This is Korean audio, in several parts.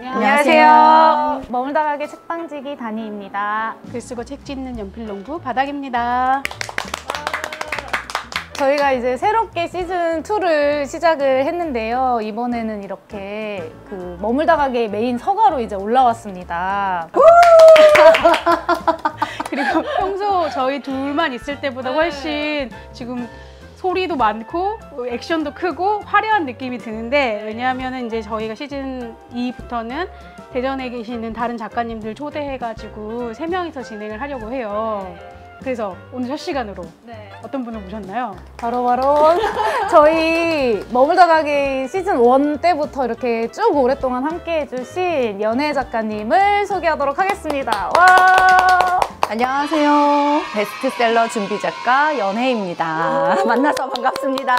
안녕하세요. 머물다 가게 책방지기 다니입니다. 글쓰고 책 짓는 연필농부 바닥입니다. 저희가 이제 새롭게 시즌2를 시작을 했는데요. 이번에는 이렇게 그 머물다 가게 메인 서가로 이제 올라왔습니다. 그리고 평소 저희 둘만 있을 때보다 훨씬 지금 소리도 많고 액션도 크고 화려한 느낌이 드는데, 왜냐하면 이제 저희가 시즌 2부터는 대전에 계시는 다른 작가님들 초대해가지고 3명이서 진행을 하려고 해요. 그래서 오늘 첫 시간으로 어떤 분을 모셨나요? 바로 저희 머물다 가게 시즌1 때부터 이렇게 쭉 오랫동안 함께 해주신 연애 작가님을 소개하도록 하겠습니다. 와! 안녕하세요. 베스트셀러 준비작가 연혜입니다. 만나서 반갑습니다.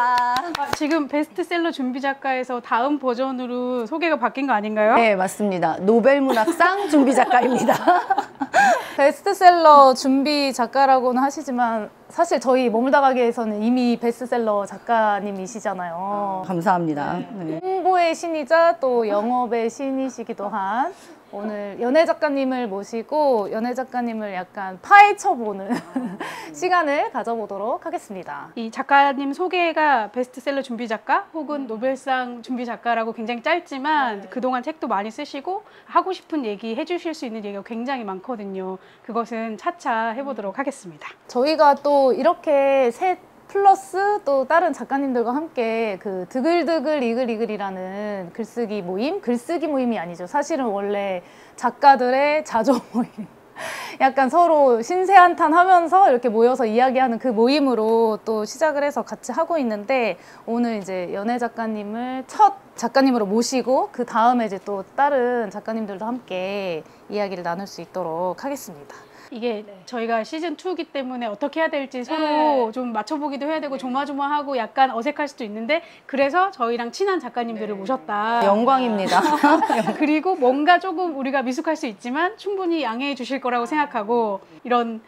지금 베스트셀러 준비작가에서 다음 버전으로 소개가 바뀐 거 아닌가요? 네, 맞습니다. 노벨문학상 준비작가입니다. 베스트셀러 준비 작가라고는 하시지만 사실 저희 머물다 가게에서는 이미 베스트셀러 작가님이시잖아요. 감사합니다. 네. 홍보의 신이자 또 영업의 신이시기도 한 오늘 연애 작가님을 모시고 연애 작가님을 약간 파헤쳐보는 시간을 가져보도록 하겠습니다. 이 작가님 소개가 베스트셀러 준비작가 혹은 노벨상 준비작가라고 굉장히 짧지만 그동안 책도 많이 쓰시고 하고 싶은 얘기 해주실 수 있는 얘기가 굉장히 많거든요. 그것은 차차 해보도록 하겠습니다. 저희가 또 이렇게 셋 플러스 또 다른 작가님들과 함께 그 드글드글 이글이글이라는 글쓰기 모임이 아니죠. 사실은 원래 작가들의 자조 모임. 약간 서로 신세한탄 하면서 이렇게 모여서 이야기하는 그 모임으로 또 시작을 해서 같이 하고 있는데, 오늘 이제 연애 작가님을 첫 작가님으로 모시고 그 다음에 이제 또 다른 작가님들도 함께 이야기를 나눌 수 있도록 하겠습니다. 이게 저희가 시즌2이기 때문에 어떻게 해야 될지 서로 좀 맞춰보기도 해야 되고 조마조마하고 약간 어색할 수도 있는데, 그래서 저희랑 친한 작가님들을 모셨다. 영광입니다. 그리고 뭔가 조금 우리가 미숙할 수 있지만 충분히 양해해 주실 거라고 생각하고, 이런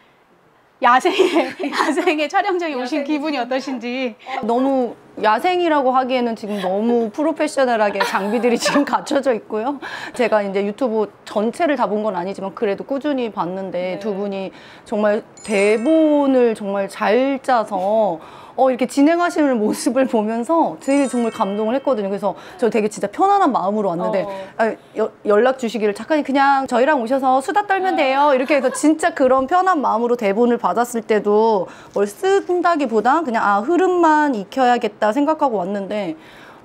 야생의 촬영장에 오신 기분이 어떠신지. 너무 야생이라고 하기에는 지금 너무 프로페셔널하게 장비들이 지금 갖춰져 있고요. 제가 이제 유튜브 전체를 다 본 건 아니지만 그래도 꾸준히 봤는데 두 분이 정말 대본을 정말 잘 짜서 이렇게 진행하시는 모습을 보면서 되게 정말 감동을 했거든요. 그래서 저 되게 진짜 편안한 마음으로 왔는데 연락 주시기를 작가님 그냥 저희랑 오셔서 수다 떨면 돼요 이렇게 해서 진짜 그런 편한 마음으로 대본을 받았을 때도 뭘 쓴다기보다 그냥 흐름만 익혀야겠다 생각하고 왔는데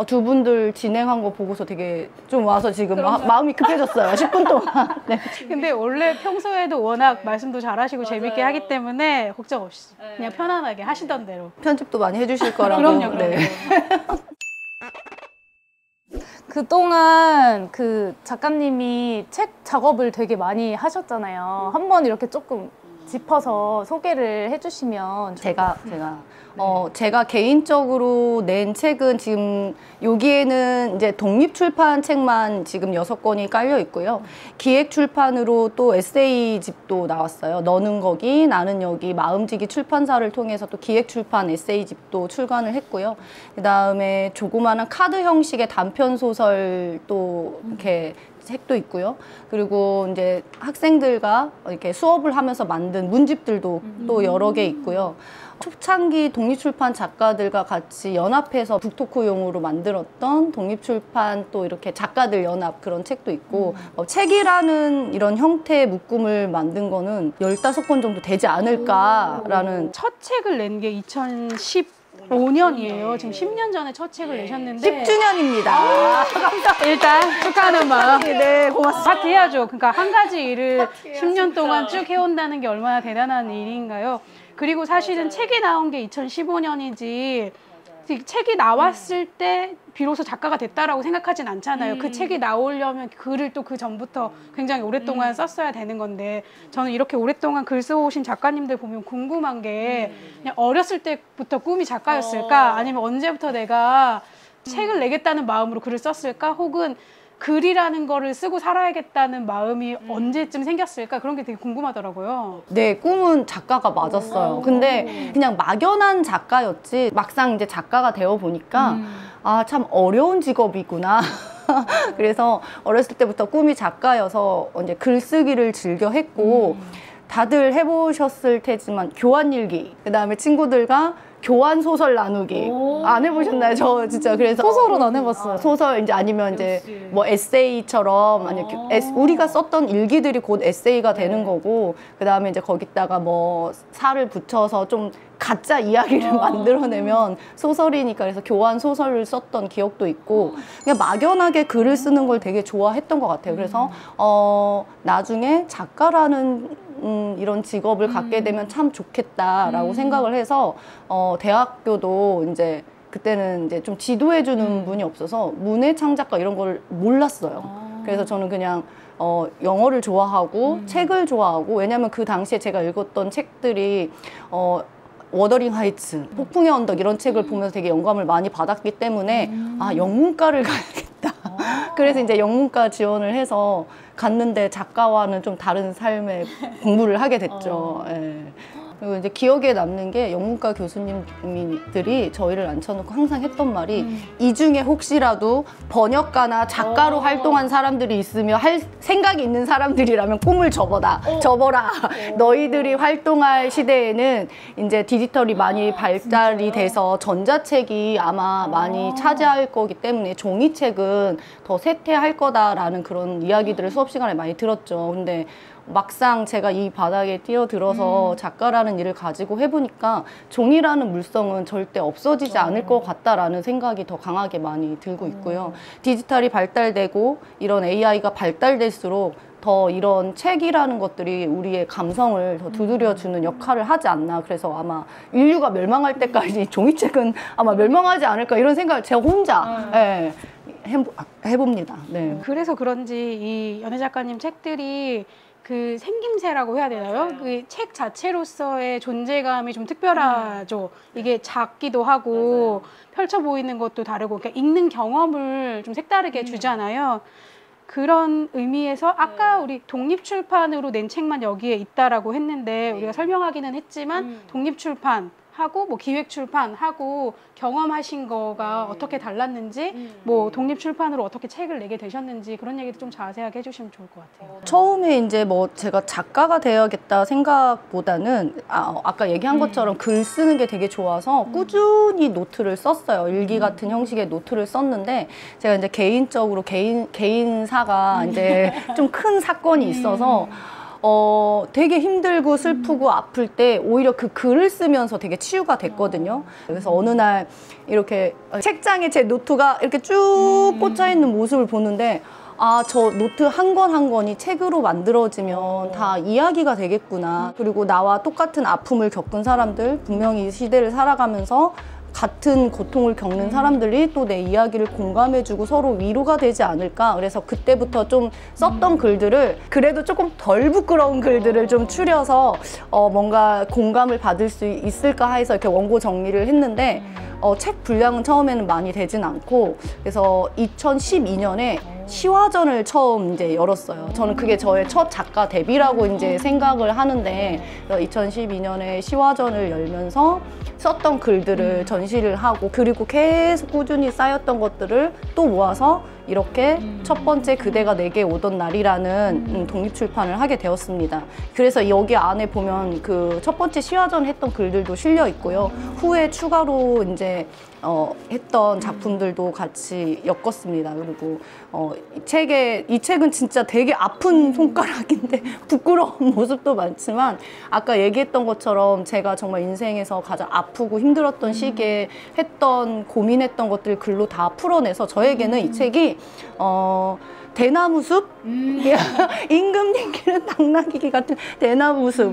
두 분들 진행한 거 보고서 되게 좀 와서 지금 마음이 급해졌어요. 10분 동안. 네. 근데 원래 평소에도 워낙 말씀도 잘하시고 재밌게 하기 때문에 걱정 없이 그냥 편안하게 하시던 대로. 편집도 많이 해주실 거라고. 그럼요. 네. 그동안 그 작가님이 책 작업을 되게 많이 하셨잖아요. 한번 이렇게 조금 짚어서 소개를 해주시면. 제가 개인적으로 낸 책은 지금 여기에는 이제 독립출판 책만 지금 6권이 깔려 있고요. 기획출판으로 또 에세이집도 나왔어요. 너는 거기, 나는 여기, 마음지기 출판사를 통해서 또 기획출판 에세이집도 출간을 했고요. 그 다음에 조그마한 카드 형식의 단편소설 또 이렇게 책도 있고요. 그리고 이제 학생들과 이렇게 수업을 하면서 만든 문집들도 또 여러 개 있고요. 초창기 독립출판 작가들과 같이 연합해서 북토크용으로 만들었던 독립출판 또 이렇게 작가들 연합 그런 책도 있고 책이라는 이런 형태의 묶음을 만든 거는 15권 정도 되지 않을까라는. 첫 책을 낸 게 2015년이에요. 지금 10년 전에 첫 책을 내셨는데 10주년입니다. 일단 축하하는 마음. 네, 고맙습니다. 파티 해야죠. 그러니까 한 가지 일을 10년 동안 쭉 해온다는 게 얼마나 대단한 일인가요? 그리고 사실은 책이 나온 게 2015년이지 책이 나왔을 때 비로소 작가가 됐다라고 생각하진 않잖아요. 그 책이 나오려면 글을 또 그 전부터 굉장히 오랫동안 썼어야 되는 건데, 저는 이렇게 오랫동안 글 써오신 작가님들 보면 궁금한 게 그냥 어렸을 때부터 꿈이 작가였을까? 아니면 언제부터 내가 책을 내겠다는 마음으로 글을 썼을까? 혹은 글이라는 거를 쓰고 살아야겠다는 마음이 언제쯤 생겼을까? 그런 게 되게 궁금하더라고요. 네, 꿈은 작가가 맞았어요. 근데 그냥 막연한 작가였지 막상 이제 작가가 되어 보니까 참 어려운 직업이구나. 그래서 어렸을 때부터 꿈이 작가여서 이제 글쓰기를 즐겨 했고 다들 해보셨을 테지만 교환일기, 그다음에 친구들과 교환 소설 나누기 안 해보셨나요? 저 진짜 그래서 소설은 안 해봤어요. 소설 이제 아니면 이제 뭐 에세이처럼 아니 우리가 썼던 일기들이 곧 에세이가 되는 거고 그다음에 이제 거기다가 뭐 살을 붙여서 좀 가짜 이야기를 만들어내면 소설이니까 그래서 교환 소설을 썼던 기억도 있고 그냥 막연하게 글을 쓰는 걸 되게 좋아했던 것 같아요. 그래서 나중에 작가라는 이런 직업을 갖게 되면 참 좋겠다라고 생각을 해서 대학교도 이제 그때는 이제 좀 지도해주는 분이 없어서 문해창작과 이런 걸 몰랐어요. 그래서 저는 그냥 영어를 좋아하고 책을 좋아하고 왜냐면 그 당시에 제가 읽었던 책들이 워더링 하이츠, 폭풍의 언덕 이런 책을 보면서 되게 영감을 많이 받았기 때문에 아 영문과를 가야겠다. 그래서 이제 영문과 지원을 해서 갔는데 작가와는 좀 다른 삶의 공부를 하게 됐죠. 예. 그리고 이제 기억에 남는 게 영문과 교수님들이 저희를 앉혀놓고 항상 했던 말이 이 중에 혹시라도 번역가나 작가로 활동한 사람들이 있으며 할 생각이 있는 사람들이라면 꿈을 접어라. 너희들이 활동할 시대에는 이제 디지털이 많이 발달이 돼서 전자책이 아마 많이 차지할 거기 때문에 종이책은 더 쇠퇴할 거다라는 그런 이야기들을 수업 시간에 많이 들었죠. 근데 막상 제가 이 바닥에 뛰어들어서 작가라는 일을 가지고 해보니까 종이라는 물성은 절대 없어지지 않을 것 같다라는 생각이 더 강하게 많이 들고 있고요. 디지털이 발달되고 이런 AI가 발달될수록 더 이런 책이라는 것들이 우리의 감성을 더 두드려주는 역할을 하지 않나. 그래서 아마 인류가 멸망할 때까지 종이책은 아마 멸망하지 않을까 이런 생각을 제가 혼자 해봅니다. 네. 그래서 그런지 이 연애 작가님 책들이 그 생김새라고 해야 되나요? 그 책 자체로서의 존재감이 좀 특별하죠. 이게 작기도 하고 펼쳐 보이는 것도 다르고 그러니까 읽는 경험을 좀 색다르게 주잖아요. 그런 의미에서 아까 우리 독립출판으로 낸 책만 여기에 있다라고 했는데 우리가 설명하기는 했지만 독립출판하고 뭐 기획출판하고 경험하신 거가 어떻게 달랐는지 뭐 독립출판으로 어떻게 책을 내게 되셨는지 그런 얘기도 좀 자세하게 해주시면 좋을 것 같아요. 처음에 이제 뭐 제가 작가가 되어야겠다 생각보다는 아까 얘기한 것처럼 글 쓰는 게 되게 좋아서 꾸준히 노트를 썼어요. 일기 같은 형식의 노트를 썼는데 제가 이제 개인적으로 개인사가 이제 좀 큰 사건이 있어서 되게 힘들고 슬프고 아플 때 오히려 그 글을 쓰면서 되게 치유가 됐거든요. 그래서 어느 날 이렇게 책장에 제 노트가 이렇게 쭉 꽂혀 있는 모습을 보는데 아, 저 노트 한 권 한 권이 책으로 만들어지면 다 이야기가 되겠구나. 그리고 나와 똑같은 아픔을 겪은 사람들, 분명히 이 시대를 살아가면서 같은 고통을 겪는 사람들이 또 내 이야기를 공감해주고 서로 위로가 되지 않을까. 그래서 그때부터 좀 썼던 글들을 그래도 조금 덜 부끄러운 글들을 좀 추려서 뭔가 공감을 받을 수 있을까 해서 이렇게 원고 정리를 했는데 책 분량은 처음에는 많이 되진 않고 그래서 2012년에 시화전을 처음 이제 열었어요. 저는 그게 저의 첫 작가 데뷔라고 이제 생각을 하는데 2012년에 시화전을 열면서 썼던 글들을 전시를 하고 그리고 계속 꾸준히 쌓였던 것들을 또 모아서 이렇게 첫 번째 그대가 내게 오던 날이라는 독립출판을 하게 되었습니다. 그래서 여기 안에 보면 그 첫 번째 시화전 했던 글들도 실려 있고요. 후에 추가로 이제 했던 작품들도 같이 엮었습니다. 그리고 이 책은 진짜 되게 아픈 손가락인데 부끄러운 모습도 많지만 아까 얘기했던 것처럼 제가 정말 인생에서 가장 아프고 힘들었던 시기에 고민했던 것들 글로 다 풀어내서 저에게는 이 책이 대나무숲? 임금님께는 당나귀 같은 대나무숲.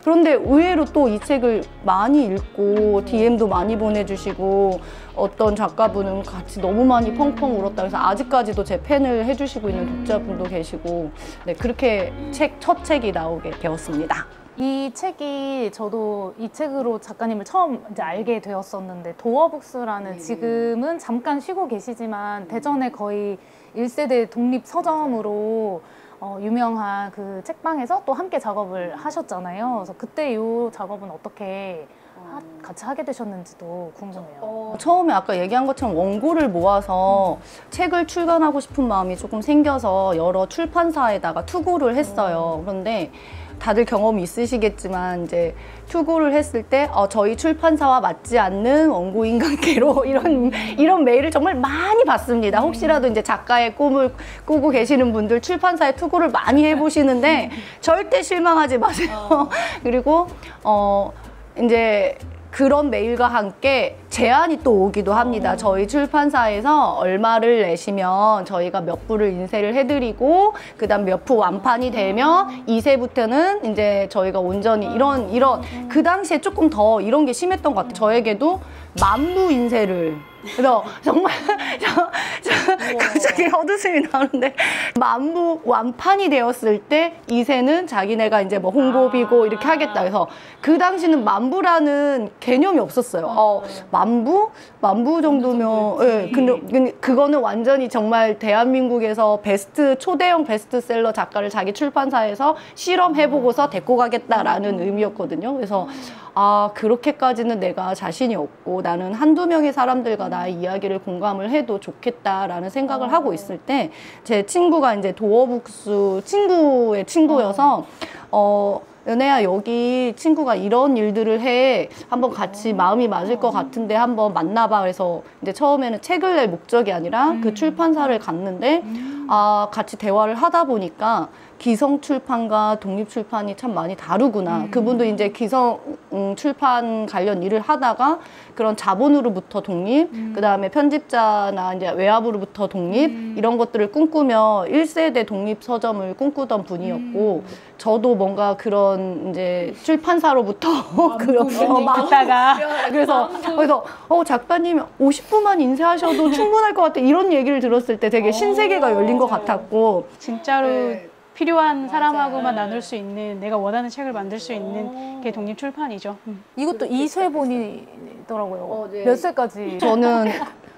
그런데 의외로 또 이 책을 많이 읽고 DM도 많이 보내주시고 어떤 작가분은 같이 너무 많이 펑펑 울었다 그래서 아직까지도 제 팬을 해주시고 있는 독자분도 계시고 네, 그렇게 첫 책이 나오게 되었습니다. 이 책이 저도 이 책으로 작가님을 처음 이제 알게 되었었는데 도어북스라는 지금은 잠깐 쉬고 계시지만 대전에 거의 1세대 독립 서점으로 유명한 그 책방에서 또 함께 작업을 하셨잖아요. 그래서 그때 이 작업은 어떻게 같이 하게 되셨는지도 궁금해요. 처음에 아까 얘기한 것처럼 원고를 모아서 책을 출간하고 싶은 마음이 조금 생겨서 여러 출판사에다가 투고를 했어요. 그런데 다들 경험이 있으시겠지만 이제 투고를 했을 때 저희 출판사와 맞지 않는 원고인 관계로 이런 메일을 정말 많이 받습니다. 혹시라도 이제 작가의 꿈을 꾸고 계시는 분들 출판사에 투고를 많이 해보시는데 절대 실망하지 마세요. 그리고 이제 그런 메일과 함께 제안이 또 오기도 합니다. 저희 출판사에서 얼마를 내시면 저희가 몇 부를 인쇄를 해드리고 그다음 몇 부 완판이 되면 2세부터는 이제 저희가 온전히 이런 그 당시에 조금 더 이런 게 심했던 것 같아요. 저에게도 만부 인쇄를 그래서 정말 갑자기 헛웃음이 나오는데 만부 완판이 되었을 때 2세는 자기네가 이제 뭐 홍보비고 이렇게 하겠다. 그래서 그 당시는 만부라는 개념이 없었어요. 만부 정도면 근데 그거는 완전히 정말 대한민국에서 초대형 베스트셀러 작가를 자기 출판사에서 실험해보고서 데리고 가겠다라는 의미였거든요. 그래서 그렇게까지는 내가 자신이 없고 나는 한두 명의 사람들과 나의 이야기를 공감을 해도 좋겠다라는 생각을 하고 있을 때 제 친구가 이제 도어북스 친구의 친구여서 은혜야 여기 친구가 이런 일들을 해 한번 같이 마음이 맞을 것 같은데 한번 만나봐. 그래서 이제 처음에는 책을 낼 목적이 아니라 그 출판사를 갔는데 같이 대화를 하다 보니까 기성 출판과 독립 출판이 참 많이 다르구나. 그분도 이제 기성 출판 관련 일을 하다가 그런 자본으로부터 독립, 그다음에 편집자나 이제 외압으로부터 독립 이런 것들을 꿈꾸며 1세대 독립 서점을 꿈꾸던 분이었고 저도 뭔가 그런 이제 출판사로부터 그런 듣다가 그래서 작가님 50부만 인쇄하셔도 충분할 것 같아 이런 얘기를 들었을 때 되게 신세계가 열린 것 같았고 진짜로 필요한 사람하고만 나눌 수 있는 내가 원하는 책을 만들 수 있는 게 독립 출판이죠. 이것도 2세본이더라고요. 네. 몇 세까지?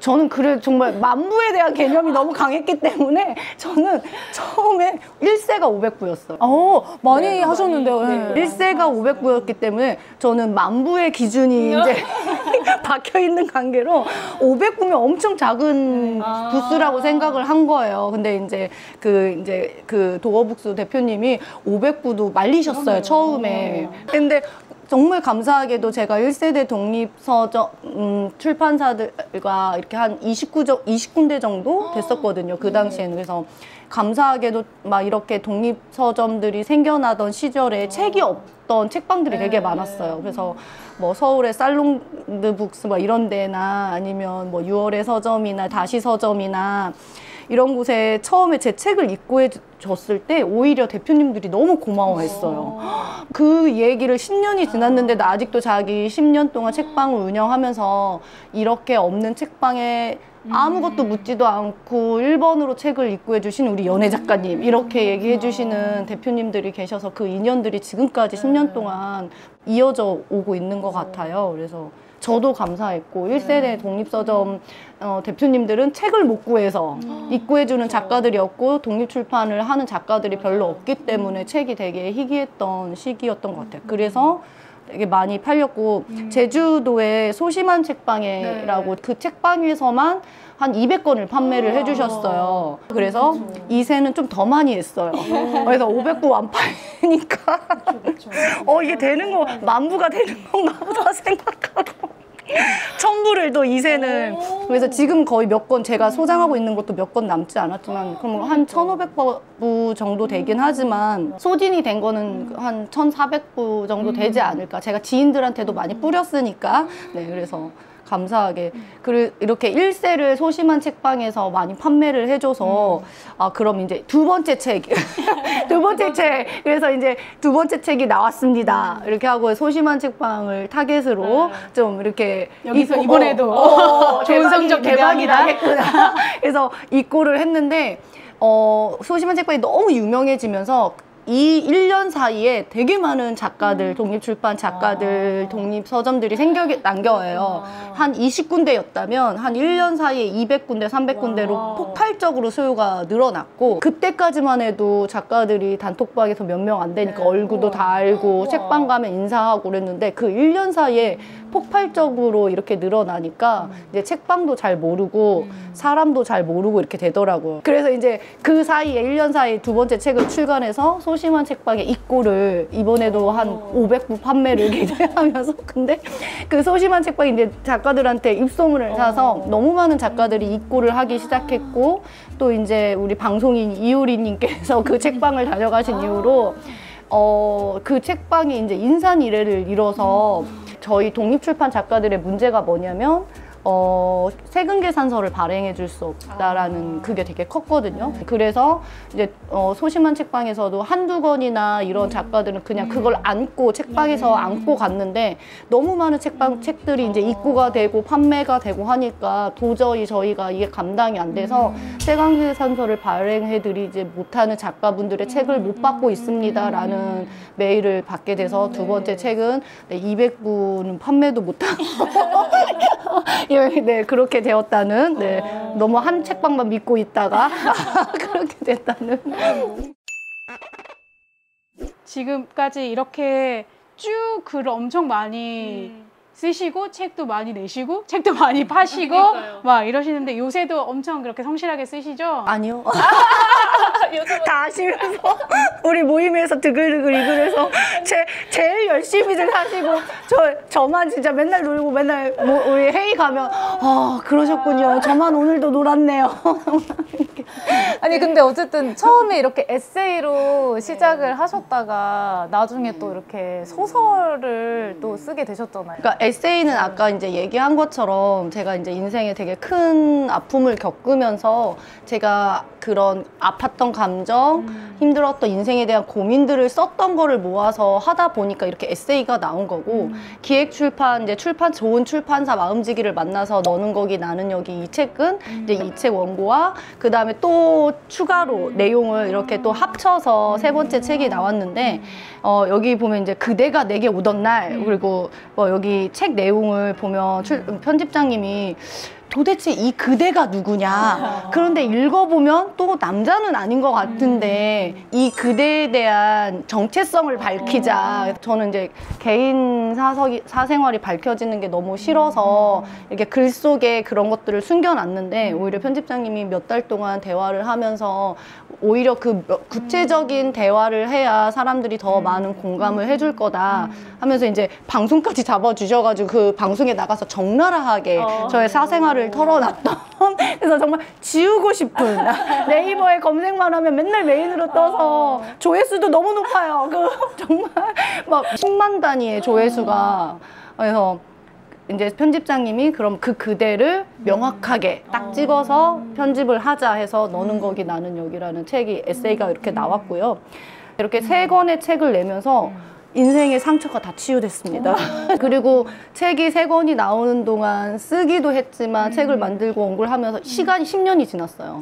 저는 그래 정말 만부에 대한 개념이 너무 강했기 때문에 저는 처음에 1세가 500부였어요. 많이 하셨는데요. 네. 1세가 500부였기 때문에 저는 만부의 기준이 이제 박혀 있는 관계로 500부면 엄청 작은 부스라고 생각을 한 거예요. 근데 이제 그 도어북스 대표님이 500부도 말리셨어요, 처음에. 근데 정말 감사하게도 제가 1세대 독립서점 출판사들과 이렇게 한 20군데 정도 됐었거든요. 그 당시에는. 그래서 감사하게도 막 이렇게 독립서점들이 생겨나던 시절에 책이 없던 책방들이 되게 많았어요. 그래서 뭐 서울의 살롱드 북스 뭐 이런 데나 아니면 뭐 6월의 서점이나 다시 서점이나 이런 곳에 처음에 제 책을 입고해 줬을 때 오히려 대표님들이 너무 고마워했어요. 그 얘기를 10년이 지났는데 나 아직도 자기 10년 동안 책방을 운영하면서 이렇게 없는 책방에 아무것도 묻지도 않고 1번으로 책을 입고해 주신 우리 연애 작가님 이렇게 얘기해 주시는 대표님들이 계셔서 그 인연들이 지금까지 10년 동안 이어져 오고 있는 것 같아요. 그래서 저도 감사했고 1세대 독립서점 대표님들은 책을 못 구해서 입고해주는 작가들이었고 독립출판을 하는 작가들이 별로 없기 때문에 책이 되게 희귀했던 시기였던 것 같아요. 그래서 되게 많이 팔렸고 제주도의 소심한 책방에라고 그 책방에서만 한 200건을 판매를 해주셨어요. 그래서 2세는 좀 더 많이 했어요. 그래서 500부 완판이니까 이게 되는 거 만부가 되는 건가 보다 생각하고 1000부를 또 2세는 그래서 지금 거의 몇 권 제가 소장하고 있는 것도 몇 권 남지 않았지만 그럼 한 1500부 정도 되긴 하지만 소진이 된 거는 한 1400부 정도 되지 않을까. 제가 지인들한테도 많이 뿌렸으니까 네 그래서 감사하게 그리고 이렇게 1세를 소심한 책방에서 많이 판매를 해줘서 그럼 이제 두 번째 책 그래서 이제 두 번째 책이 나왔습니다 이렇게 하고 소심한 책방을 타겟으로 좀 이렇게 여기서 이번에도 좋은 성적 대박이 나겠구나 그래서 입고를 했는데 소심한 책방이 너무 유명해지면서 이 1년 사이에 되게 많은 작가들, 독립출판 작가들, 독립서점들이 생겨난 거예요. 한 20군데였다면 한 1년 사이에 200군데, 300군데로 폭발적으로 수요가 늘어났고, 그때까지만 해도 작가들이 단톡방에서 몇 명 안 되니까 얼굴도 다 알고 책방 가면 인사하고 그랬는데, 그 1년 사이에 폭발적으로 이렇게 늘어나니까 이제 책방도 잘 모르고 사람도 잘 모르고 이렇게 되더라고요. 그래서 이제 그 사이에 1년 사이에 두 번째 책을 출간해서 소심한 책방의 입고를 이번에도 한 500부 판매를 기대하면서, 근데 그 소심한 책방이 이제 작가들한테 입소문을 사서 너무 많은 작가들이 입고를 하기 시작했고, 또 이제 우리 방송인 이효리님께서 그 책방을 다녀가신 이후로 그 책방이 이제 인산이례를 이뤄서, 저희 독립출판 작가들의 문제가 뭐냐면 세금계산서를 발행해 줄 수 없다라는 그게 되게 컸거든요. 그래서 이제 소심한 책방에서도 한두 권이나 이런 작가들은 그냥 그걸 안고 책방에서 안고 갔는데, 너무 많은 책들이 이제 입고가 되고 판매가 되고 하니까 도저히 저희가 이게 감당이 안 돼서 세금계산서를 발행해 드리지 못하는 작가분들의 책을 못 받고 있습니다라는 메일을 받게 돼서, 두 번째 책은 200부는 판매도 못하고 네, 그렇게 되었다는, 네, 너무 한 책방만 믿고 있다가 그렇게 됐다는. 지금까지 이렇게 쭉 글을 엄청 많이 쓰시고 책도 많이 내시고 책도 많이 파시고 막 이러시는데, 요새도 엄청 그렇게 성실하게 쓰시죠? 아니요. 다 아시면서 우리 모임에서 드글드글 이글해서 제일 열심히들 하시고, 저만 진짜 맨날 놀고 맨날 우리 회의 가면 그러셨군요. 저만 오늘도 놀았네요. 아니 근데 어쨌든 처음에 이렇게 에세이로 시작을 하셨다가 나중에 또 이렇게 소설을 또 쓰게 되셨잖아요. 그러니까 에세이는 아까 이제 얘기한 것처럼 제가 이제 인생에 되게 큰 아픔을 겪으면서 제가 그런 아팠던 감정, 힘들었던 인생에 대한 고민들을 썼던 거를 모아서 하다 보니까 이렇게 에세이가 나온 거고, 기획출판, 이제 좋은 출판사 마음지기를 만나서 너는 거기 나는 여기, 이 책은 이제 이 책 원고와 그 다음에 또 추가로 내용을 이렇게 또 합쳐서 세 번째 책이 나왔는데, 여기 보면 이제 그대가 내게 오던 날, 그리고 여기 책 내용을 보면 편집장님이 도대체 이 그대가 누구냐. 그런데 읽어보면 또 남자는 아닌 것 같은데 이 그대에 대한 정체성을 밝히자. 저는 이제 개인 사생활이 밝혀지는 게 너무 싫어서 이렇게 글 속에 그런 것들을 숨겨놨는데, 오히려 편집장님이 몇 달 동안 대화를 하면서 오히려 그 구체적인 대화를 해야 사람들이 더 많은 공감을 해줄 거다 하면서 이제 방송까지 잡아주셔가지고 그 방송에 나가서 적나라하게 저의 사생활을 털어놨던, 그래서 정말 지우고 싶은, 네이버에 검색만 하면 맨날 메인으로 떠서 조회수도 너무 높아요. 정말 막 10만 단위의 조회수가. 그래서 이제 편집장님이 그럼 그 그대를 명확하게 딱 집어서 편집을 하자 해서 너는 거기 나는 여기라는 책이, 에세이가 이렇게 나왔고요. 이렇게 세 권의 책을 내면서 인생의 상처가 다 치유됐습니다. 그리고 책이 3권이 나오는 동안 쓰기도 했지만 책을 만들고 원고를 하면서 시간이 10년이 지났어요.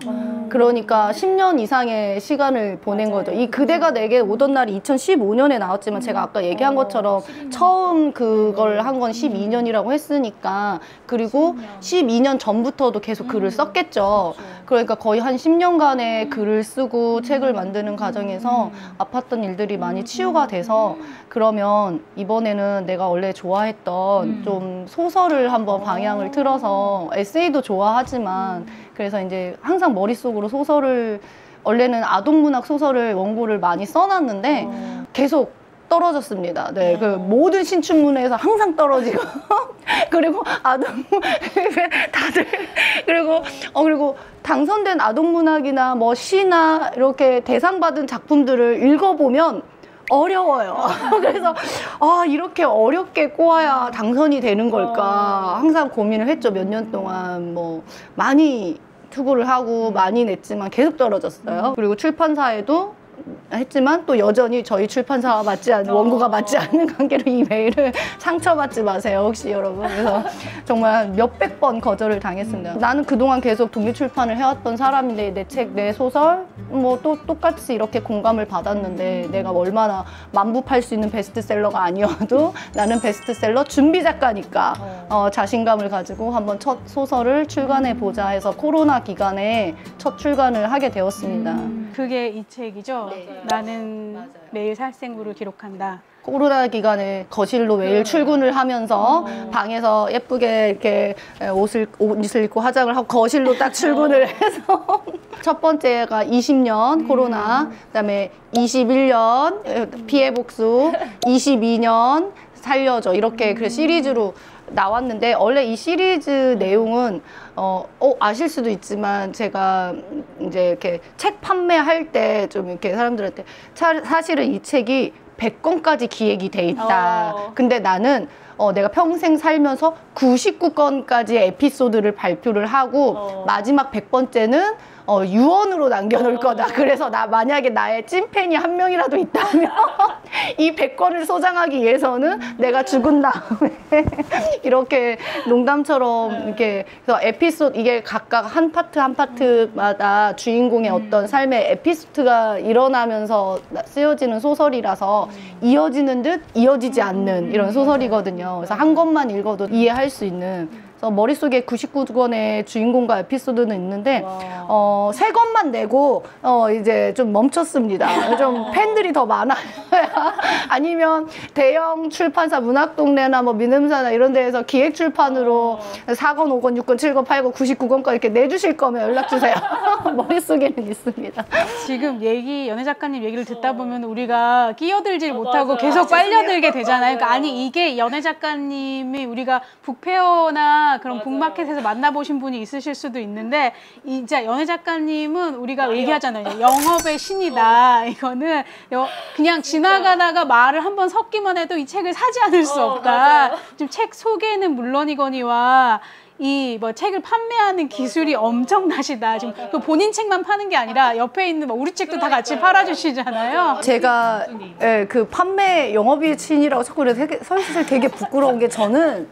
그러니까 10년 이상의 시간을 보낸 거죠. 이 그대가 내게 오던 날이 2015년에 나왔지만 제가 아까 얘기한 것처럼 처음 그걸 한 건 12년이라고 했으니까, 그리고 12년 전부터도 계속 글을 썼겠죠. 그러니까 거의 한 10년간의 글을 쓰고 책을 만드는 과정에서 아팠던 일들이 많이 치유가 돼서, 그러면 이번에는 내가 원래 좋아했던 좀 소설을 한번 방향을 틀어서, 에세이도 좋아하지만 그래서 이제 항상 머릿속으로 소설을, 원래는 아동문학 소설을 원고를 많이 써놨는데 계속 떨어졌습니다. 네, 그 모든 신춘문예에서 항상 떨어지고 그리고 다들 그리고 당선된 아동문학이나 뭐 시나 이렇게 대상 받은 작품들을 읽어보면 어려워요. 그래서 이렇게 어렵게 꼬아야 당선이 되는 걸까 항상 고민을 했죠. 몇 년 동안 뭐 많이 투고를 하고 많이 냈지만 계속 떨어졌어요. 그리고 출판사에도 했지만 또 여전히 저희 출판사와 맞지 않는 원고가 맞지 않는 관계로 이 메일을 상처받지 마세요 혹시 여러분. 그래서 정말 몇백 번 거절을 당했습니다. 나는 그동안 계속 독립출판을 해왔던 사람인데 내 책, 내 소설 뭐 또 똑같이 이렇게 공감을 받았는데 내가 얼마나 만부팔 수 있는 베스트셀러가 아니어도 나는 베스트셀러 준비 작가니까 자신감을 가지고 한번 첫 소설을 출간해 보자 해서 코로나 기간에 첫 출간을 하게 되었습니다. 그게 이 책이죠? 나는 매일 살생부를 기록한다. 코로나 기간에 거실로 매일 출근을 하면서 방에서 예쁘게 이렇게 옷을 입고 화장을 하고 거실로 딱 출근을 해서 첫 번째가 20년 코로나, 그다음에 21년 피해 복수, 22년 살려줘 이렇게 그 시리즈로 나왔는데 원래 이 시리즈 내용은 아실 수도 있지만 제가 이제 이렇게 책 판매할 때 좀 이렇게 사람들한테 사실은 이 책이 100권까지 기획이 돼 있다. 근데 나는 내가 평생 살면서 99권까지의 에피소드를 발표를 하고 마지막 100번째는 유언으로 남겨놓을 거다. 그래서 만약에 나의 찐팬이 한 명이라도 있다면 이 100권을 소장하기 위해서는 내가 죽은 다음에 이렇게 농담처럼 이렇게 그래서 에피소드 이게 각각 한 파트 한 파트마다 주인공의 어떤 삶의 에피소드가 일어나면서 쓰여지는 소설이라서 이어지는 듯 이어지지 않는 이런 소설이거든요. 그래서 한 권만 읽어도 이해할 수 있는. 머릿속에 99권의 주인공과 에피소드는 있는데 3권만 내고 이제 좀 멈췄습니다. 좀 팬들이 더 많아요. 아니면 대형 출판사 문학동네나 뭐 민음사나 이런 데에서 기획출판으로 4권, 5권, 6권, 7권, 8권, 99권까지 이렇게 내주실 거면 연락주세요. 머릿속에는 있습니다. 지금 연애 작가님 얘기를 듣다 보면 우리가 끼어들질 못하고 계속 빨려들게 되잖아요. 그러니까 아니 이게 연애 작가님이 우리가 북페어나 그런 북마켓에서 만나보신 분이 있으실 수도 있는데 이제 연애 작가님은 우리가 얘기하잖아요. 영업의 신이다. 이거는 그냥 지나가다가 말을 한번 섞기만 해도 이 책을 사지 않을 수 없다. 지금 책 소개는 물론이거니와 이 뭐 책을 판매하는 기술이 엄청나시다. 지금 그 본인 책만 파는 게 아니라 옆에 있는 뭐 우리 책도 다 같이 팔아주시잖아요. 제가 그 판매 영업의 신이라고 자꾸 사실 되게 부끄러운 게 저는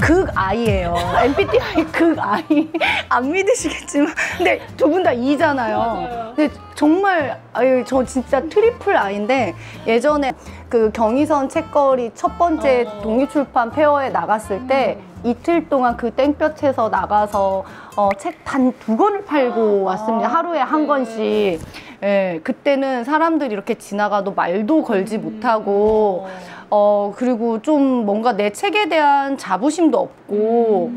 극아이예요. MBTI 극아이. 안 믿으시겠지만 근데 두 분 다 E잖아요. 근데 정말 저 진짜 트리플 I인데 예전에 그 경의선 책거리 첫 번째 독립출판 페어에 나갔을 때 이틀 동안 그 땡볕에서 나가서 책 단 2권을 팔고 왔습니다. 하루에 한 권씩. 예, 그때는 사람들이 이렇게 지나가도 말도 걸지 못하고 그리고 좀 뭔가 내 책에 대한 자부심도 없고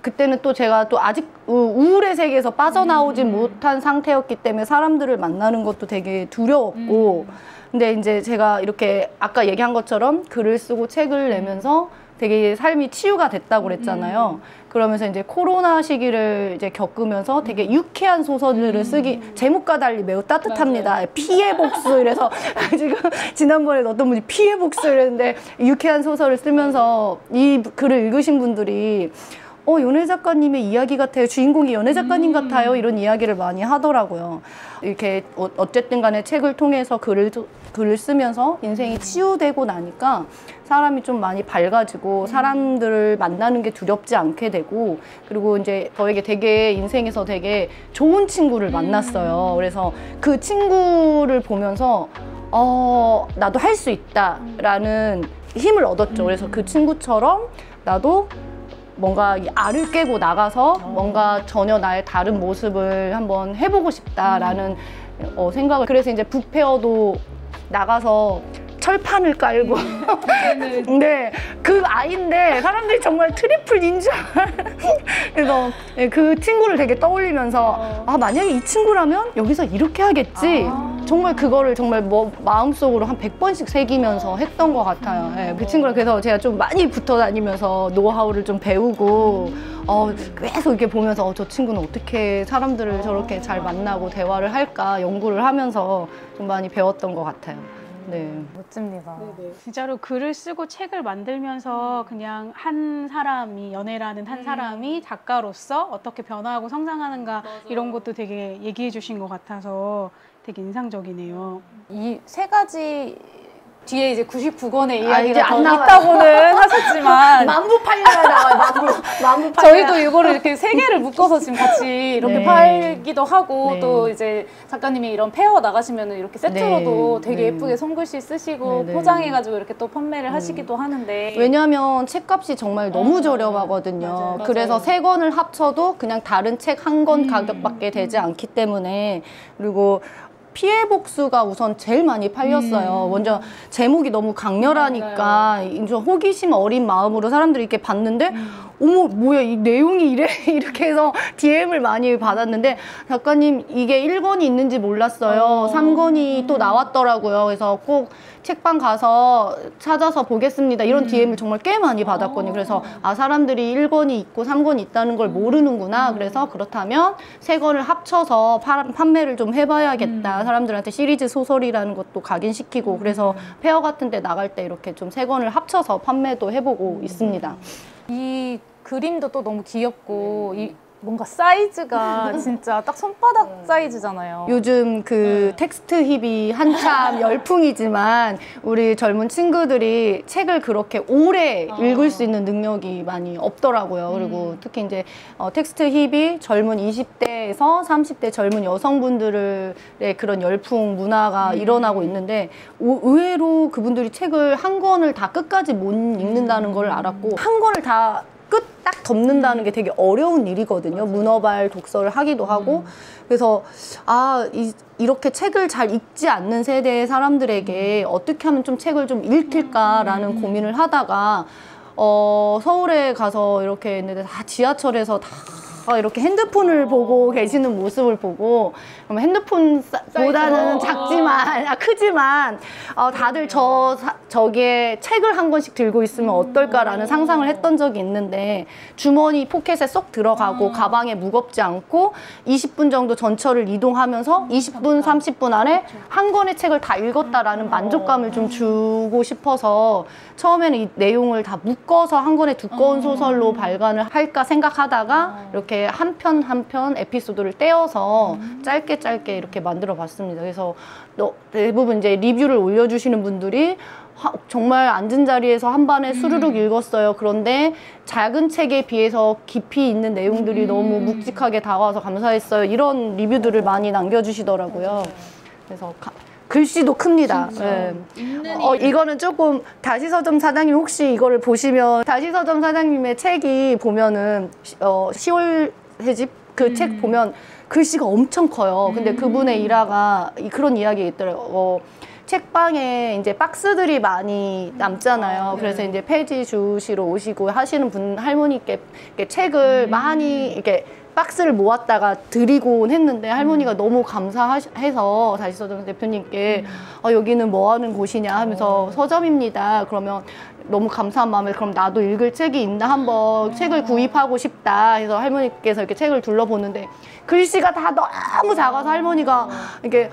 그때는 또 제가 또 아직 우울의 세계에서 빠져나오지 못한 상태였기 때문에 사람들을 만나는 것도 되게 두려웠고 근데 이제 제가 이렇게 아까 얘기한 것처럼 글을 쓰고 책을 내면서 되게 삶이 치유가 됐다고 그랬잖아요. 그러면서 이제 코로나 시기를 이제 겪으면서 되게 유쾌한 소설들을 쓰기 제목과 달리 매우 따뜻합니다. 맞아요. 피해 복수 이래서 지금 지난번에 어떤 분이 피해 복수 이랬는데 유쾌한 소설을 쓰면서 이 글을 읽으신 분들이 연애 작가님의 이야기 같아요. 주인공이 연애 작가님 같아요. 이런 이야기를 많이 하더라고요. 이렇게 어쨌든 간에 책을 통해서 글을 쓰면서 인생이 치유되고 나니까 사람이 좀 많이 밝아지고 사람들을 만나는 게 두렵지 않게 되고 그리고 이제 저에게 되게 인생에서 되게 좋은 친구를 만났어요. 그래서 그 친구를 보면서 나도 할 수 있다라는 힘을 얻었죠. 그래서 그 친구처럼 나도 뭔가 알을 깨고 나가서 뭔가 전혀 나의 다른 모습을 한번 해보고 싶다라는 생각을 그래서 이제 북페어도 나가서 철판을 깔고 근데 그 아이인데 사람들이 정말 트리플 닌자 그래서 그 친구를 되게 떠올리면서 만약에 이 친구라면 여기서 이렇게 하겠지 정말 그거를 정말 마음속으로 한 100번씩 새기면서 했던 것 같아요. 그 친구랑 그래서 제가 좀 많이 붙어 다니면서 노하우를 좀 배우고 계속 이렇게 보면서 저 친구는 어떻게 사람들을 저렇게 잘 만나고 대화를 할까 연구를 하면서 좀 많이 배웠던 것 같아요. 네. 멋집니다. 진짜로 글을 쓰고 책을 만들면서 그냥 한 사람이 연애라는 한 사람이 작가로서 어떻게 변화하고 성장하는가 이런 것도 되게 얘기해 주신 것 같아서 되게 인상적이네요. 이 세 가지 뒤에 이제 99권의 이제 이야기가 더 안 나와요. 있다고는 하셨지만 만부 팔려야 나와요. 만부 팔려야. 저희도 이거를 이렇게 세 개를 묶어서 지금 같이 이렇게 네. 팔기도 하고 네. 또 이제 작가님이 이런 페어 나가시면 이렇게 세트로도 네. 되게 네. 예쁘게 손글씨 쓰시고 네, 네. 포장해가지고 이렇게 또 판매를 하시기도 하는데 왜냐하면 책값이 정말 너무 저렴하거든요. 맞아요. 그래서 세 권을 합쳐도 그냥 다른 책 한 권 가격밖에 되지 않기 때문에 그리고 피해 복수가 우선 제일 많이 팔렸어요. 먼저 제목이 너무 강렬하니까 이제 호기심 어린 마음으로 사람들이 이렇게 봤는데 어머 뭐야 이 내용이 이래 이렇게 해서 DM을 많이 받았는데 작가님 이게 1권이 있는지 몰랐어요. 3권이 또 나왔더라고요. 그래서 꼭 책방 가서 찾아서 보겠습니다. 이런 DM을 정말 꽤 많이 받았거든요. 그래서 아 사람들이 1권이 있고 3권이 있다는 걸 모르는구나. 그래서 그렇다면 3권을 합쳐서 판매를 좀 해봐야겠다. 사람들한테 시리즈 소설이라는 것도 각인시키고 그래서 페어 같은 데 나갈 때 이렇게 좀 3권을 합쳐서 판매도 해보고 있습니다. 이 그림도 또 너무 귀엽고 이 뭔가 사이즈가 진짜 딱 손바닥 사이즈잖아요. 요즘 그 텍스트 힙이 한참 열풍이지만 우리 젊은 친구들이 책을 그렇게 오래 읽을 수 있는 능력이 많이 없더라고요. 그리고 특히 이제 텍스트 힙이 젊은 20대에서 30대 젊은 여성분들의 그런 열풍 문화가 일어나고 있는데 의외로 그분들이 책을 한 권을 다 끝까지 못 읽는다는 걸 알았고 한 권을 다 끝 딱 덮는다는 게 되게 어려운 일이거든요. 문어발 독서를 하기도 하고 그래서 이렇게 책을 잘 읽지 않는 세대의 사람들에게 어떻게 하면 좀 책을 좀 읽힐까라는 고민을 하다가 서울에 가서 이렇게 했는데 다 지하철에서 다 이렇게 핸드폰을 보고 계시는 모습을 보고 그럼 핸드폰보다는 작지만 크지만 다들 저기에 책을 한 권씩 들고 있으면 어떨까라는 상상을 했던 적이 있는데 주머니 포켓에 쏙 들어가고 가방에 무겁지 않고 20분 정도 전철을 이동하면서 20분 30분 안에 한 권의 책을 다 읽었다라는 만족감을 좀 주고 싶어서 처음에는 이 내용을 다 묶어서 한 권의 두꺼운 소설로 발간을 할까 생각하다가 이렇게 한 편 한 편 에피소드를 떼어서 짧게 이렇게 만들어 봤습니다. 그래서 대부분 이제 리뷰를 올려주시는 분들이 정말 앉은 자리에서 한 반에 수르륵 읽었어요. 그런데 작은 책에 비해서 깊이 있는 내용들이 너무 묵직하게 다가와서 감사했어요. 이런 리뷰들을 많이 남겨주시더라고요. 그래서 글씨도 큽니다. 네. 이거는 조금 다시서점 사장님 혹시 이거를 보시면 다시서점 사장님의 책이 보면은 10월 해집 그 책 보면 글씨가 엄청 커요. 근데 그분의 일화가 그런 이야기가 있더라고요. 책방에 이제 박스들이 많이 남잖아요. 그래서 이제 폐지 주시러 오시고 하시는 분 할머니께 이렇게 책을 많이 이렇게 박스를 모았다가 드리곤 했는데 할머니가 너무 감사해서 다시서점 대표님께 여기는 뭐 하는 곳이냐 하면서 서점입니다. 그러면 너무 감사한 마음에 그럼 나도 읽을 책이 있나 한번 책을 구입하고 싶다 해서 할머니께서 이렇게 책을 둘러보는데 글씨가 다 너무 작아서 할머니가 이렇게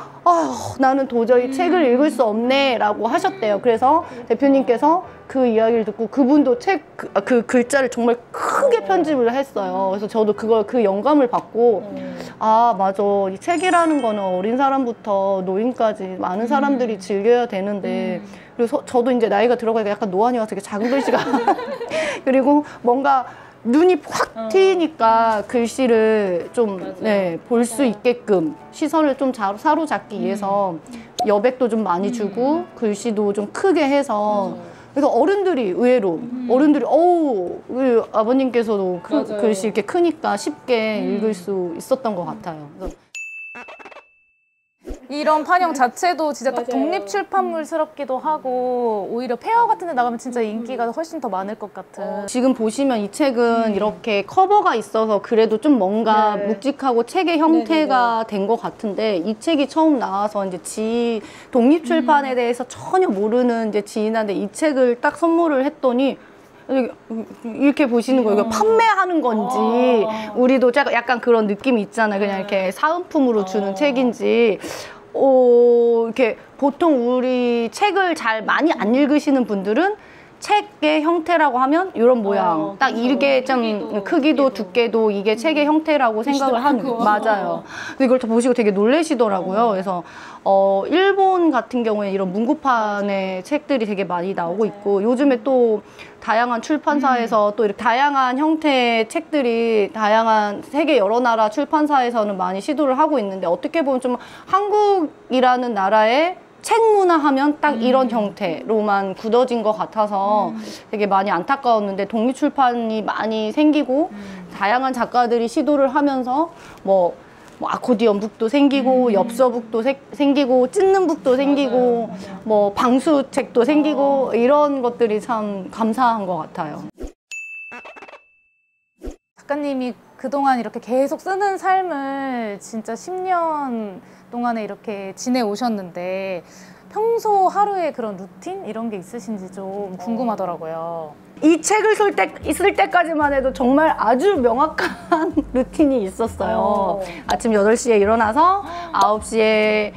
나는 도저히 책을 읽을 수 없네 라고 하셨대요. 그래서 대표님께서 그 이야기를 듣고 그분도 그 글자를 정말 크게 편집을 했어요. 그래서 저도 그 영감을 받고 맞아 이 책이라는 거는 어린 사람부터 노인까지 많은 사람들이 즐겨야 되는데 그래서 저도 이제 나이가 들어가니까 약간 노안이 와서 이렇게 작은 글씨가 그리고 뭔가 눈이 확 트이니까 글씨를 좀 볼 수 있게끔 시선을 좀 사로잡기 위해서 여백도 좀 많이 주고 글씨도 좀 크게 해서 그래서 어른들이 의외로 어른들이 우리 아버님께서도 글씨 이렇게 크니까 쉽게 읽을 수 있었던 것 같아요. 그래서 이런 판형 자체도 진짜 딱 독립 출판물스럽기도 하고 오히려 페어 같은 데 나가면 진짜 인기가 훨씬 더 많을 것 같은. 지금 보시면 이 책은 이렇게 커버가 있어서 그래도 좀 뭔가 묵직하고 책의 형태가 된 것 같은데 이 책이 처음 나와서 이제 독립 출판에 대해서 전혀 모르는 이제 지인한테 이 책을 딱 선물을 했더니 이렇게 보시는 거예요. 판매하는 건지 우리도 약간 그런 느낌이 있잖아요. 그냥 이렇게 사은품으로 주는 책인지 이렇게 보통 우리 책을 잘 많이 안 읽으시는 분들은 책의 형태라고 하면 이런 모양. 딱 이게 좀 크기도 두께도 이게 책의 형태라고 생각을 하는. 맞아요. 근데 이걸 또 보시고 되게 놀라시더라고요. 그래서 일본 같은 경우에 이런 문구판의 책들이 되게 많이 나오고 있고, 요즘에 또 다양한 출판사에서 또 이렇게 다양한 형태의 책들이 다양한 세계 여러 나라 출판사에서는 많이 시도를 하고 있는데, 어떻게 보면 좀 한국이라는 나라의 책 문화 하면 딱 이런 형태로만 굳어진 것 같아서 되게 많이 안타까웠는데, 독립출판이 많이 생기고 다양한 작가들이 시도를 하면서 뭐 아코디언 북도 생기고 엽서 북도 생기고 찢는 북도 생기고 뭐 방수책도 생기고 이런 것들이 참 감사한 것 같아요. 작가님이 그동안 이렇게 계속 쓰는 삶을 진짜 10년 동안에 이렇게 지내오셨는데, 평소 하루에 그런 루틴 이런 게 있으신지 좀 궁금하더라고요. 이 책을 쓸 때까지만 해도 정말 아주 명확한 루틴이 있었어요. 아침 8시에 일어나서 9시에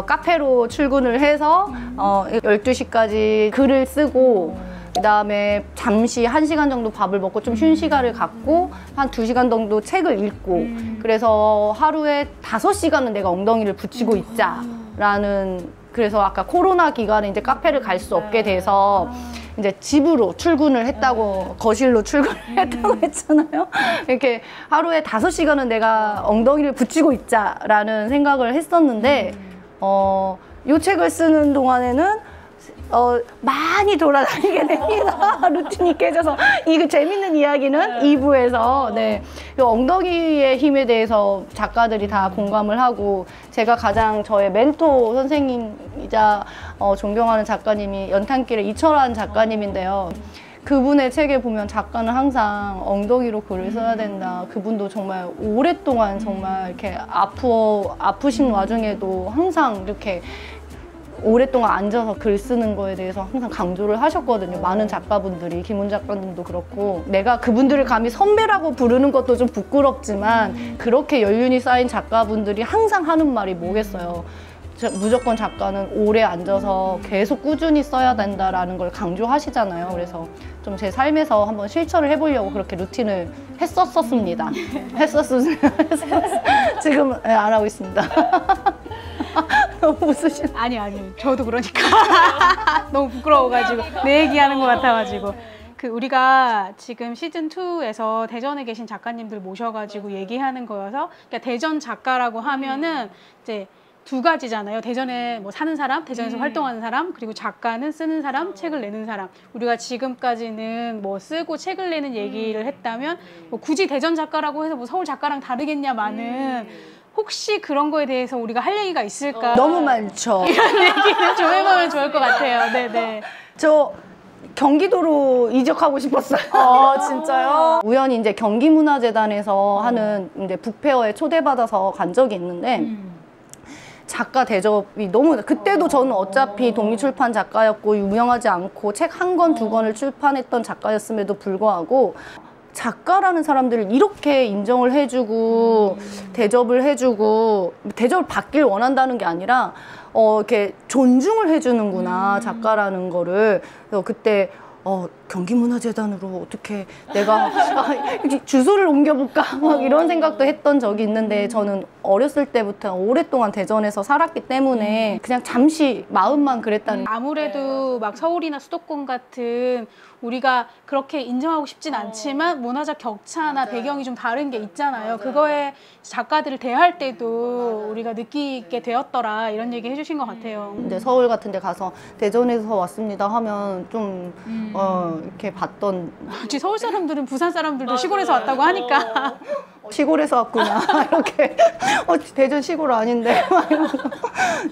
카페로 출근을 해서 12시까지 글을 쓰고, 그 다음에 잠시 1시간 정도 밥을 먹고 좀 쉰 시간을 갖고 한 2시간 정도 책을 읽고, 그래서 하루에 5시간은 내가 엉덩이를 붙이고 있자라는, 그래서 아까 코로나 기간에 이제 카페를 갈 수 없게 돼서 이제 집으로 출근을 했다고, 거실로 출근을 했다고 했잖아요. 이렇게 하루에 5시간은 내가 엉덩이를 붙이고 있자라는 생각을 했었는데, 이 책을 쓰는 동안에는 많이 돌아다니게 됩니다. 루틴이 깨져서. 이 재밌는 이야기는 2부에서 네, 이 엉덩이의 힘에 대해서 작가들이 다 공감을 하고, 제가 가장 저의 멘토 선생님이자 존경하는 작가님이 연탄길의 이철환 작가님인데요. 그분의 책에 보면 작가는 항상 엉덩이로 글을 써야 된다. 그분도 정말 오랫동안 정말 이렇게 아프신 와중에도 항상 이렇게 오랫동안 앉아서 글 쓰는 거에 대해서 항상 강조를 하셨거든요. 많은 작가분들이, 김훈 작가님도 그렇고. 내가 그분들을 감히 선배라고 부르는 것도 좀 부끄럽지만 그렇게 연륜이 쌓인 작가분들이 항상 하는 말이 뭐겠어요. 무조건 작가는 오래 앉아서 계속 꾸준히 써야 된다라는 걸 강조하시잖아요. 그래서 좀 제 삶에서 한번 실천을 해보려고 그렇게 루틴을 했었습니다. 지금 안 하고 있습니다. 너무 웃으시네. 아니 저도 그러니까 너무 부끄러워가지고 내 얘기하는 것 같아가지고. 우리가 지금 시즌2에서 대전에 계신 작가님들 모셔가지고 얘기하는 거여서, 그러니까 대전 작가라고 하면은 이제 두 가지잖아요. 대전에 뭐 사는 사람, 대전에서 활동하는 사람, 그리고 작가는 쓰는 사람, 책을 내는 사람. 우리가 지금까지는 뭐 쓰고 책을 내는 얘기를 했다면, 뭐 굳이 대전 작가라고 해서 뭐 서울 작가랑 다르겠냐마는, 혹시 그런 거에 대해서 우리가 할 얘기가 있을까? 너무 많죠. 이런 얘기는 좀 해보면 좋을 것 같아요. 네네. 저 경기도로 이적하고 싶었어요. 진짜요? 우연히 이제 경기문화재단에서 하는 이제 북페어에 초대받아서 간 적이 있는데, 작가 대접이 너무, 그때도 저는 어차피 독립출판 작가였고 유명하지 않고 책 한 권, 두 권을 출판했던 작가였음에도 불구하고 작가라는 사람들을 이렇게 인정을 해주고 대접을 해주고, 대접을 받길 원한다는 게 아니라 이렇게 존중을 해주는구나, 작가라는 거를. 그래서 그때 경기문화재단으로 어떻게 내가 주소를 옮겨볼까 막 이런 생각도 했던 적이 있는데, 저는 어렸을 때부터 오랫동안 대전에서 살았기 때문에 그냥 잠시 마음만 그랬다는. 아무래도 막 서울이나 수도권 같은 우리가 그렇게 인정하고 싶진 않지만 문화적 격차나 배경이 좀 다른 게 있잖아요. 그거에 작가들을 대할 때도 우리가 느끼게 되었더라, 이런 얘기 해주신 것 같아요. 이제 서울 같은 데 가서 대전에서 왔습니다 하면 좀 이렇게 봤던. 혹시 서울 사람들은 부산 사람들도 시골에서 왔다고 하니까 시골에서 왔구나 이렇게. 대전 시골 아닌데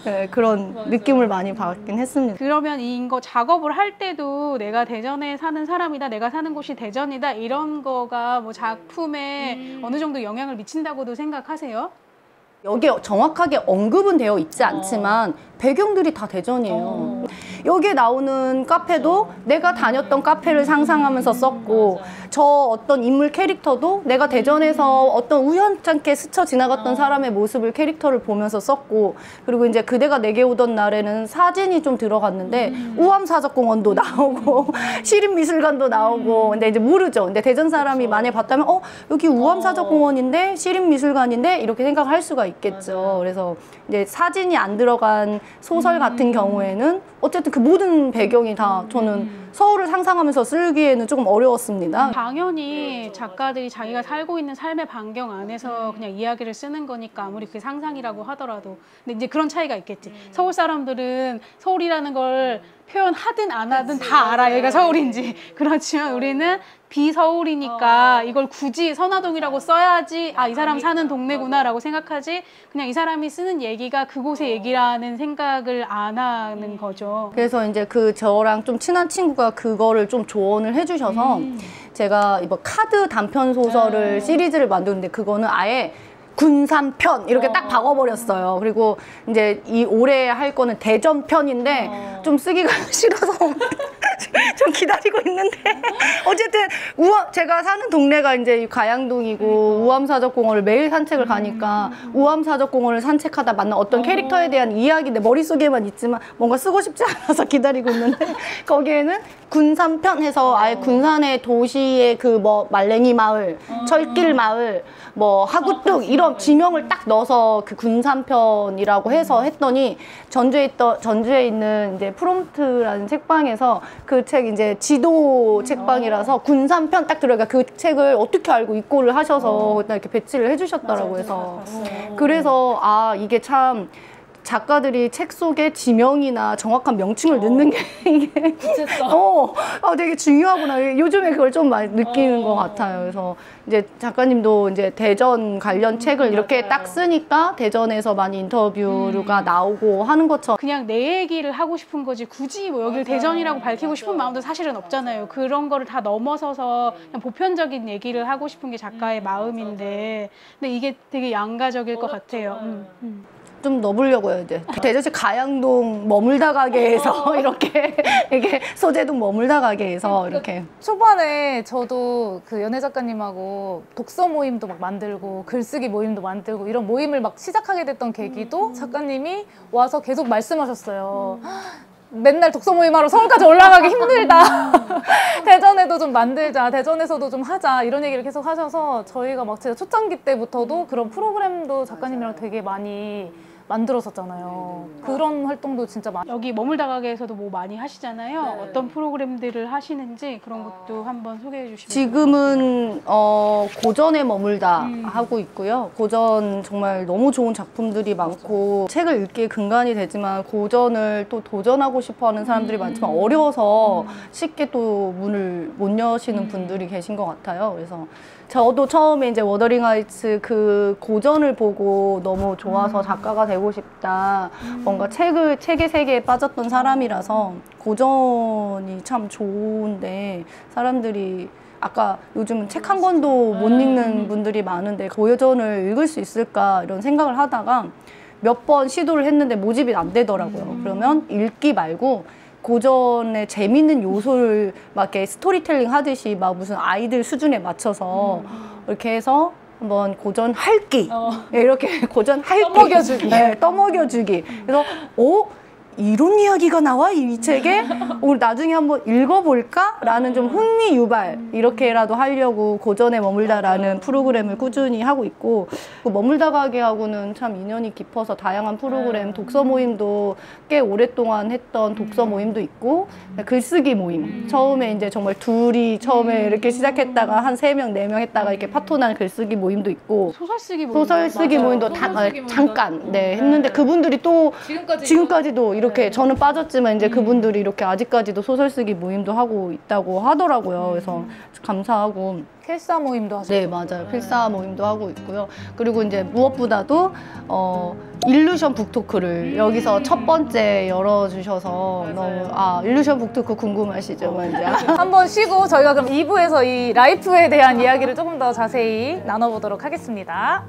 네, 그런 느낌을 많이 받긴 했습니다. 그러면 이거 작업을 할 때도 내가 대전에 사는 사람이다, 내가 사는 곳이 대전이다, 이런 거가 뭐 작품에 어느 정도 영향을 미친다고도 생각하세요? 여기에 정확하게 언급은 되어 있지 않지만 배경들이 다 대전이에요. 여기에 나오는 카페도 내가 다녔던 카페를 상상하면서 썼고, 저 어떤 인물 캐릭터도 내가 대전에서 어떤 우연찮게 스쳐 지나갔던 사람의 모습을 캐릭터를 보면서 썼고, 그리고 이제 그대가 내게 오던 날에는 사진이 좀 들어갔는데 우암사적공원도 나오고 시립미술관도 나오고. 근데 이제 모르죠. 근데 대전 사람이 만약에 봤다면 여기 우암사적공원인데 시립미술관인데 이렇게 생각할 수가 있겠죠. 그래서 이제 사진이 안 들어간 소설 같은 경우에는 어쨌든 그 모든 배경이 다 저는 서울을 상상하면서 쓰기에는 조금 어려웠습니다. 당연히 작가들이 자기가 살고 있는 삶의 반경 안에서 그냥 이야기를 쓰는 거니까 아무리 그게 상상이라고 하더라도. 근데 이제 그런 차이가 있겠지. 서울 사람들은 서울이라는 걸 표현하든 안 하든 다 알아, 얘가 서울인지. 그렇지만 우리는 비서울이니까 이걸 굳이 선화동이라고 써야지 이 사람 사는 동네구나 라고 생각하지, 그냥 이 사람이 쓰는 얘기가 그곳의 얘기라는 생각을 안 하는 거죠. 그래서 이제 저랑 좀 친한 친구가 그거를 좀 조언을 해주셔서 제가 이번 카드 단편 소설을 시리즈를 만드는데 그거는 아예 군산편 이렇게 딱 박아버렸어요. 그리고 이제 올해 할 거는 대전편인데 좀 쓰기가 싫어서 좀 기다리고 있는데 어쨌든 제가 사는 동네가 이제 가양동이고 우암사적공원을 매일 산책을 가니까 우암사적공원을 산책하다 만난 어떤 캐릭터에 대한 이야기 내 머릿속에만 있지만 뭔가 쓰고 싶지 않아서 기다리고 있는데 거기에는 군산편 해서 아예 군산의 도시의 말랭이 마을, 철길 마을, 하구뚝 이런 지명을 딱 넣어서 그 군산편이라고 해서 했더니 전주에 있는 이제 프롬프트라는 책방에서 그 책 이제 지도 책방이라서 군산편 딱 들어가 그 책을 어떻게 알고 입고를 하셔서 이렇게 배치를 해주셨더라고요. 그래서 이게 참 작가들이 책 속에 지명이나 정확한 명칭을 넣는 게 이게 되게 중요하구나. 요즘에 그걸 좀 많이 느끼는 것 같아요. 그래서 이제 작가님도 이제 대전 관련 책을 이렇게 딱 쓰니까 대전에서 많이 인터뷰가 나오고 하는 것처럼 그냥 내 얘기를 하고 싶은 거지 굳이 여기를 대전이라고 밝히고 싶은 마음도 사실은 없잖아요. 그런 거를 다 넘어서서 그냥 보편적인 얘기를 하고 싶은 게 작가의 마음인데, 근데 이게 되게 양가적일 것 같아요. 좀 넣어보려고 해야 돼. 대전시 가양동 머물다 가게에서 이렇게 소재동 머물다 가게에서 이렇게. 초반에 저도 그 연애 작가님하고 독서 모임도 막 만들고 글쓰기 모임도 만들고 이런 모임을 막 시작하게 됐던 계기도 작가님이 와서 계속 말씀하셨어요. 맨날 독서 모임하러 서울까지 올라가기 힘들다. 대전에도 좀 만들자. 대전에서도 좀 하자. 이런 얘기를 계속 하셔서 저희가 막 제가 초창기 때부터도 그런 프로그램도 작가님이랑 되게 많이 만들었었잖아요. 그런 활동도 진짜 많이. 여기 머물다 가게에서도 뭐 많이 하시잖아요. 어떤 프로그램들을 하시는지 그런 것도 한번 소개해 주시면. 지금은 고전에 머물다 하고 있고요. 고전 정말 너무 좋은 작품들이 많고 책을 읽기에 근간이 되지만 고전을 또 도전하고 싶어하는 사람들이 많지만 어려워서 쉽게 또 문을 못 여시는 분들이 계신 것 같아요. 그래서 저도 처음에 이제 워더링 하이츠 그 고전을 보고 너무 좋아서 작가가 되고 싶다. 뭔가 책의 세계에 빠졌던 사람이라서 고전이 참 좋은데 사람들이 아까 요즘은 책 한 권도 못 읽는 분들이 많은데 고전을 읽을 수 있을까 이런 생각을 하다가 몇 번 시도를 했는데 모집이 안 되더라고요. 그러면 읽기 말고 고전의 재밌는 요소를 막 이렇게 스토리텔링 하듯이 막 무슨 아이들 수준에 맞춰서 이렇게 해서 한번 고전 할기 이렇게 고전 할기 떠먹여주기. 네, 떠먹여주기. 그래서 이런 이야기가 나와 이 책에 우리 나중에 한번 읽어볼까? 라는 좀 흥미 유발 이렇게라도 하려고 고전에 머물다라는 프로그램을 꾸준히 하고 있고 그 머물다 가게하고는 참 인연이 깊어서 다양한 프로그램 독서 모임도 꽤 오랫동안 했던 독서 모임도 있고 글쓰기 모임 처음에 이제 정말 둘이 처음에 이렇게 시작했다가 한 3명, 4명 했다가 이렇게 파토난 글쓰기 모임도 있고 소설 쓰기 모임도 잠깐 했는데 그분들이 또 지금까지도 이렇게 저는 빠졌지만 이제 그분들이 이렇게 아직까지도 소설 쓰기 모임도 하고 있다고 하더라고요. 그래서 감사하고 필사 모임도 하시고. 네, 맞아요. 필사 모임도 하고 있고요. 그리고 이제 무엇보다도 일루션 북토크를 여기서 첫 번째 열어주셔서 너무 일루션 북토크 궁금하시죠, 먼저? 한번 쉬고 저희가 그럼 2부에서 이 라이프에 대한 이야기를 조금 더 자세히 나눠보도록 하겠습니다.